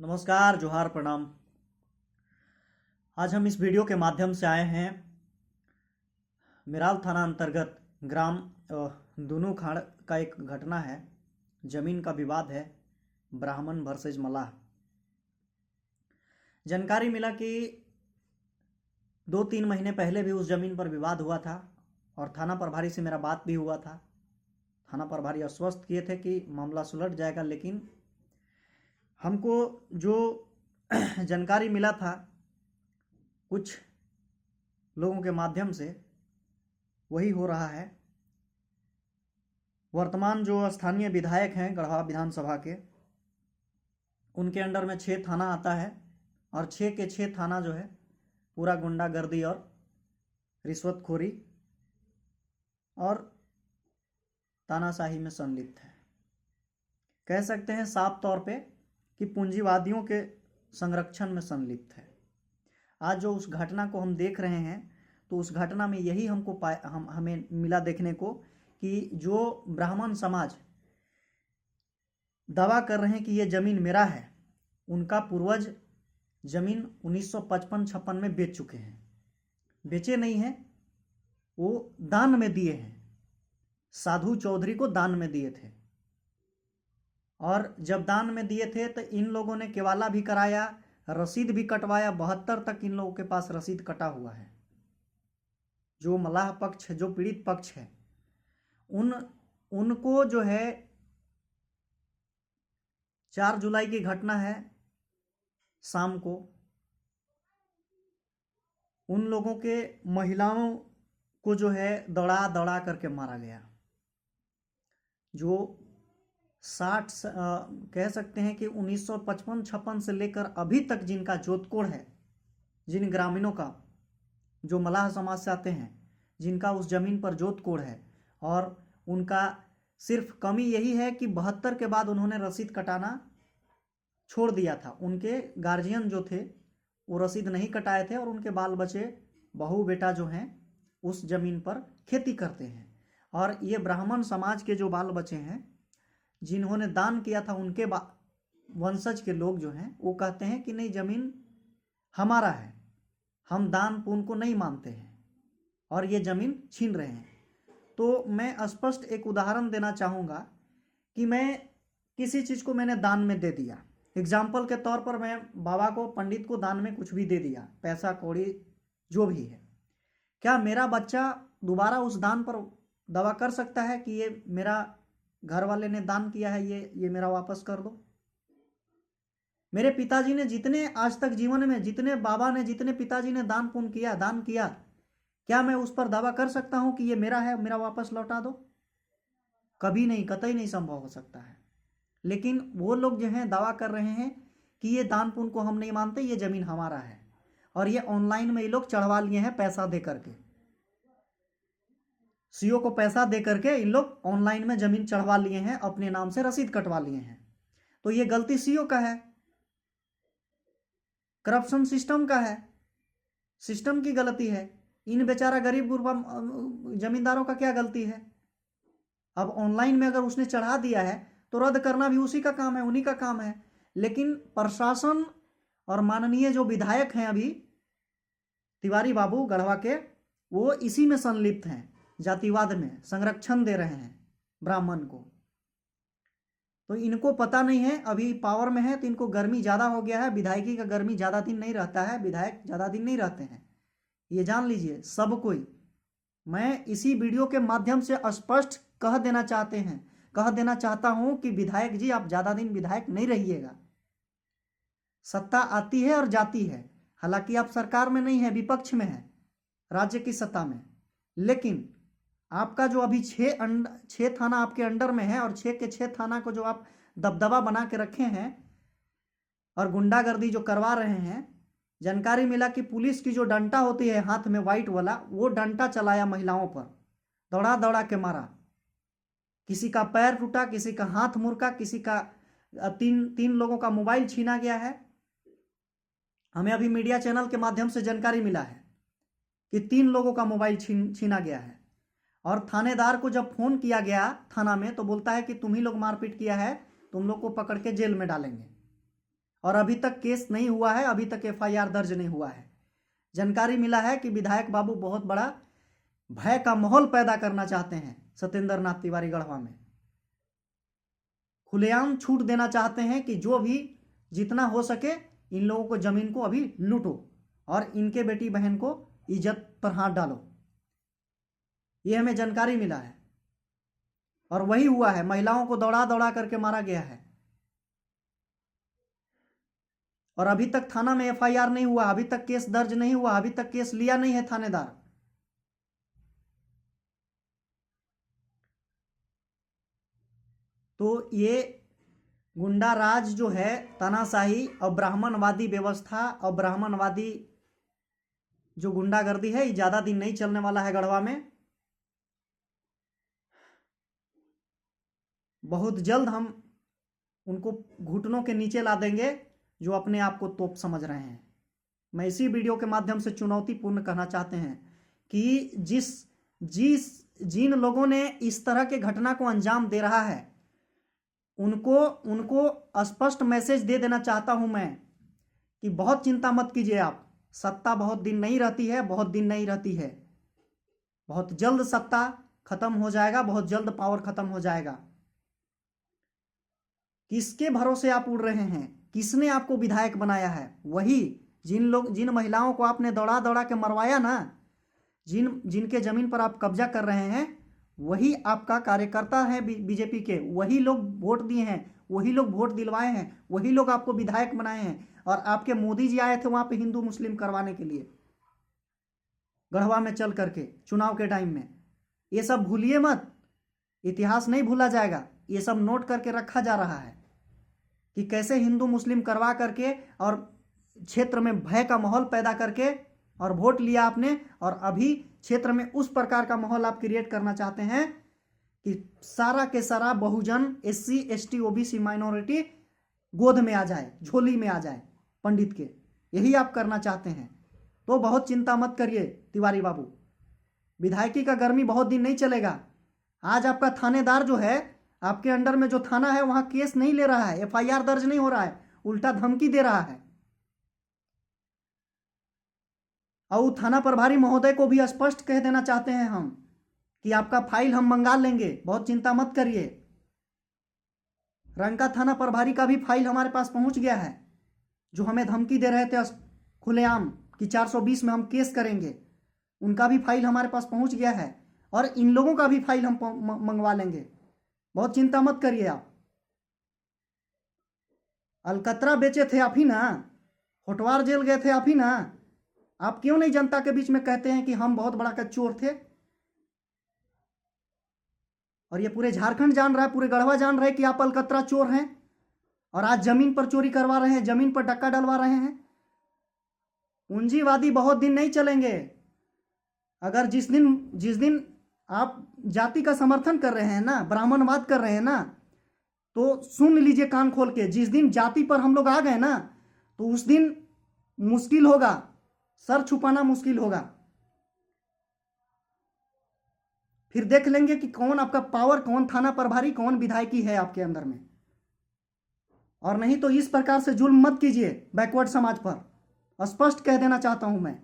नमस्कार, जोहार, प्रणाम। आज हम इस वीडियो के माध्यम से आए हैं मिराल थाना अंतर्गत ग्राम दूनू खाड़ का एक घटना है। जमीन का विवाद है, ब्राह्मण वर्सेज मलाह। जानकारी मिला कि 2-3 महीने पहले भी उस जमीन पर विवाद हुआ था और थाना प्रभारी से मेरा बात भी हुआ था। थाना प्रभारी आश्वस्त किए थे कि मामला सुलझ जाएगा, लेकिन हमको जो जानकारी मिला था कुछ लोगों के माध्यम से, वही हो रहा है। वर्तमान जो स्थानीय विधायक हैं गढ़वा विधानसभा के, उनके अंडर में 6 थाना आता है और 6 के 6 थाना जो है पूरा गुंडागर्दी और रिश्वतखोरी और तानाशाही में संलिप्त है। कह सकते हैं साफ तौर पे कि पूंजीवादियों के संरक्षण में संलिप्त है। आज जो उस घटना को हम देख रहे हैं, तो उस घटना में यही हमें मिला देखने को कि जो ब्राह्मण समाज दावा कर रहे हैं कि ये जमीन मेरा है, उनका पूर्वज जमीन 1955-56 में बेच चुके हैं। बेचे नहीं हैं, वो दान में दिए हैं। साधु चौधरी को दान में दिए थे, और जब दान में दिए थे तो इन लोगों ने केवाला भी कराया, रसीद भी कटवाया। 72 तक इन लोगों के पास रसीद कटा हुआ है। जो मलाह पक्ष है, जो पीड़ित पक्ष है, उनको जो है 4 जुलाई की घटना है, शाम को उन लोगों के महिलाओं को जो है दौड़ा दौड़ा करके मारा गया। जो 60 कह सकते हैं कि 1955-56 से लेकर अभी तक जिनका जोतकोड़ है, जिन ग्रामीणों का, जो मलाह समाज से आते हैं, जिनका उस जमीन पर जोतकोड़ है, और उनका सिर्फ कमी यही है कि 72 के बाद उन्होंने रसीद कटाना छोड़ दिया था। उनके गार्जियन जो थे वो रसीद नहीं कटाए थे, और उनके बाल बच्चे, बहू बेटा जो हैं उस जमीन पर खेती करते हैं। और ये ब्राह्मण समाज के जो बाल बच्चे हैं जिन्होंने दान किया था, उनके वंशज के लोग जो हैं वो कहते हैं कि नहीं, जमीन हमारा है, हम दान पुण्य को नहीं मानते हैं और ये जमीन छीन रहे हैं। तो मैं स्पष्ट एक उदाहरण देना चाहूँगा कि मैं किसी चीज़ को मैंने दान में दे दिया। एग्जाम्पल के तौर पर मैं बाबा को, पंडित को दान में कुछ भी दे दिया, पैसा कौड़ी जो भी है। क्या मेरा बच्चा दोबारा उस दान पर दावा कर सकता है कि ये मेरा घर वाले ने दान किया है, ये मेरा वापस कर दो? मेरे पिताजी ने जितने आज तक जीवन में, जितने बाबा ने, जितने पिताजी ने दान पुण्य किया, दान किया, क्या मैं उस पर दावा कर सकता हूं कि ये मेरा है, मेरा वापस लौटा दो? कभी नहीं, कतई नहीं संभव हो सकता है। लेकिन वो लोग जो हैं दावा कर रहे हैं कि ये दान पुण्य को हम नहीं मानते, ये जमीन हमारा है। और ये ऑनलाइन में ये लोग चढ़वा लिए हैं, पैसा दे करके। सीओ को पैसा दे करके इन लोग ऑनलाइन में जमीन चढ़वा लिए हैं, अपने नाम से रसीद कटवा लिए हैं। तो ये गलती सीओ का है, करप्शन सिस्टम का है, सिस्टम की गलती है। इन बेचारा गरीब गुरबा जमींदारों का क्या गलती है? अब ऑनलाइन में अगर उसने चढ़ा दिया है तो रद्द करना भी उसी का काम है, उन्हीं का काम है। लेकिन प्रशासन और माननीय जो विधायक हैं अभी, तिवारी बाबू गढ़वा के, वो इसी में संलिप्त हैं, जातिवाद में संरक्षण दे रहे हैं ब्राह्मण को। तो इनको पता नहीं है, अभी पावर में है तो इनको गर्मी ज़्यादा हो गया है। विधायकी का गर्मी ज़्यादा दिन नहीं रहता है, विधायक ज़्यादा दिन नहीं रहते हैं, ये जान लीजिए सब कोई। मैं इसी वीडियो के माध्यम से स्पष्ट कह देना चाहता हूं कि विधायक जी, आप ज़्यादा दिन विधायक नहीं रहिएगा। सत्ता आती है और जाती है, हालांकि आप सरकार में नहीं है, विपक्ष में है, राज्य की सत्ता में। लेकिन आपका जो अभी 6 थाना आपके अंडर में है, और 6 के 6 थाना को जो आप दबदबा बना के रखे हैं और गुंडागर्दी जो करवा रहे हैं। जानकारी मिला कि पुलिस की जो डंटा होती है हाथ में व्हाइट वाला, वो डंटा चलाया महिलाओं पर, दौड़ा दौड़ा के मारा। किसी का पैर टूटा, किसी का हाथ मुड़का, किसी का तीन लोगों का मोबाइल छीना गया है। हमें अभी मीडिया चैनल के माध्यम से जानकारी मिला है कि 3 लोगों का मोबाइल छीना गया है। और थानेदार को जब फोन किया गया थाना में, तो बोलता है कि तुम ही लोग मारपीट किया है, तुम लोग को पकड़ के जेल में डालेंगे। और अभी तक केस नहीं हुआ है, अभी तक एफआईआर दर्ज नहीं हुआ है। जानकारी मिला है कि विधायक बाबू बहुत बड़ा भय का माहौल पैदा करना चाहते हैं सत्येंद्र नाथ तिवारी गढ़वा में। खुलेआम छूट देना चाहते हैं कि जो भी जितना हो सके इन लोगों को जमीन को अभी लूटो और इनके बेटी बहन को इज्जत पर हाथ डालो। ये हमें जानकारी मिला है और वही हुआ है। महिलाओं को दौड़ा दौड़ा करके मारा गया है और अभी तक थाना में एफआईआर नहीं हुआ, अभी तक केस दर्ज नहीं हुआ, अभी तक केस लिया नहीं है थानेदार। तो ये गुंडा राज जो है, तानाशाही और ब्राह्मणवादी व्यवस्था और ब्राह्मणवादी जो गुंडागर्दी है, ये ज्यादा दिन नहीं चलने वाला है गढ़वा में। बहुत जल्द हम उनको घुटनों के नीचे ला देंगे जो अपने आप को तोप समझ रहे हैं। मैं इसी वीडियो के माध्यम से चुनौतीपूर्ण कहना चाहते हैं कि जिन लोगों ने इस तरह के घटना को अंजाम दे रहा है उनको स्पष्ट मैसेज दे देना चाहता हूं मैं कि बहुत चिंता मत कीजिए आप। सत्ता बहुत दिन नहीं रहती है, बहुत दिन नहीं रहती है। बहुत जल्द सत्ता खत्म हो जाएगा, बहुत जल्द पावर खत्म हो जाएगा। किसके भरोसे आप उड़ रहे हैं? किसने आपको विधायक बनाया है? वही जिन महिलाओं को आपने दौड़ा दौड़ा के मरवाया ना, जिनके जमीन पर आप कब्जा कर रहे हैं, वही आपका कार्यकर्ता है बीजेपी के। वही लोग वोट दिए हैं, वही लोग वोट दिलवाए हैं, वही लोग आपको विधायक बनाए हैं। और आपके मोदी जी आए थे वहां पे हिंदू मुस्लिम करवाने के लिए, गढ़वा में चल करके चुनाव के टाइम में। ये सब भूलिए मत, इतिहास नहीं भूला जाएगा। ये सब नोट करके रखा जा रहा है कि कैसे हिंदू मुस्लिम करवा करके और क्षेत्र में भय का माहौल पैदा करके और वोट लिया आपने। और अभी क्षेत्र में उस प्रकार का माहौल आप क्रिएट करना चाहते हैं कि सारा के सारा बहुजन, एससी एसटी ओबीसी माइनॉरिटी गोद में आ जाए, झोली में आ जाए पंडित के। यही आप करना चाहते हैं तो बहुत चिंता मत करिए तिवारी बाबू। विधायकी का गर्मी बहुत दिन नहीं चलेगा। आज आपका थानेदार जो है, आपके अंडर में जो थाना है, वहां केस नहीं ले रहा है, एफआईआर दर्ज नहीं हो रहा है, उल्टा धमकी दे रहा है। और थाना प्रभारी महोदय को भी स्पष्ट कह देना चाहते हैं हम कि आपका फाइल हम मंगा लेंगे, बहुत चिंता मत करिए। रंका थाना प्रभारी का भी फाइल हमारे पास पहुंच गया है, जो हमें धमकी दे रहे थे खुलेआम कि 420 में हम केस करेंगे। उनका भी फाइल हमारे पास पहुंच गया है और इन लोगों का भी फाइल हम मंगवा लेंगे, बहुत चिंता मत करिए आप। अलकतरा बेचे थे आप ही ना, होटवार जेल गए थे आप ही ना। आप क्यों नहीं जनता के बीच में कहते हैं कि हम बहुत बड़ा का चोर थे? और ये पूरे झारखंड जान रहा है, पूरे गढ़वा जान रहे हैं कि आप अलकतरा चोर हैं और आज जमीन पर चोरी करवा रहे हैं, जमीन पर डक्का डलवा रहे हैं। पूंजीवादी बहुत दिन नहीं चलेंगे। अगर जिस दिन आप जाति का समर्थन कर रहे हैं ना, ब्राह्मणवाद कर रहे हैं ना, तो सुन लीजिए कान खोल के, जिस दिन जाति पर हम लोग आ गए ना, तो उस दिन मुश्किल होगा, सर छुपाना मुश्किल होगा। फिर देख लेंगे कि कौन आपका पावर, कौन थाना प्रभारी, कौन विधायकी है आपके अंदर में। और नहीं तो इस प्रकार से जुल्म मत कीजिए बैकवर्ड समाज पर, स्पष्ट कह देना चाहता हूं मैं।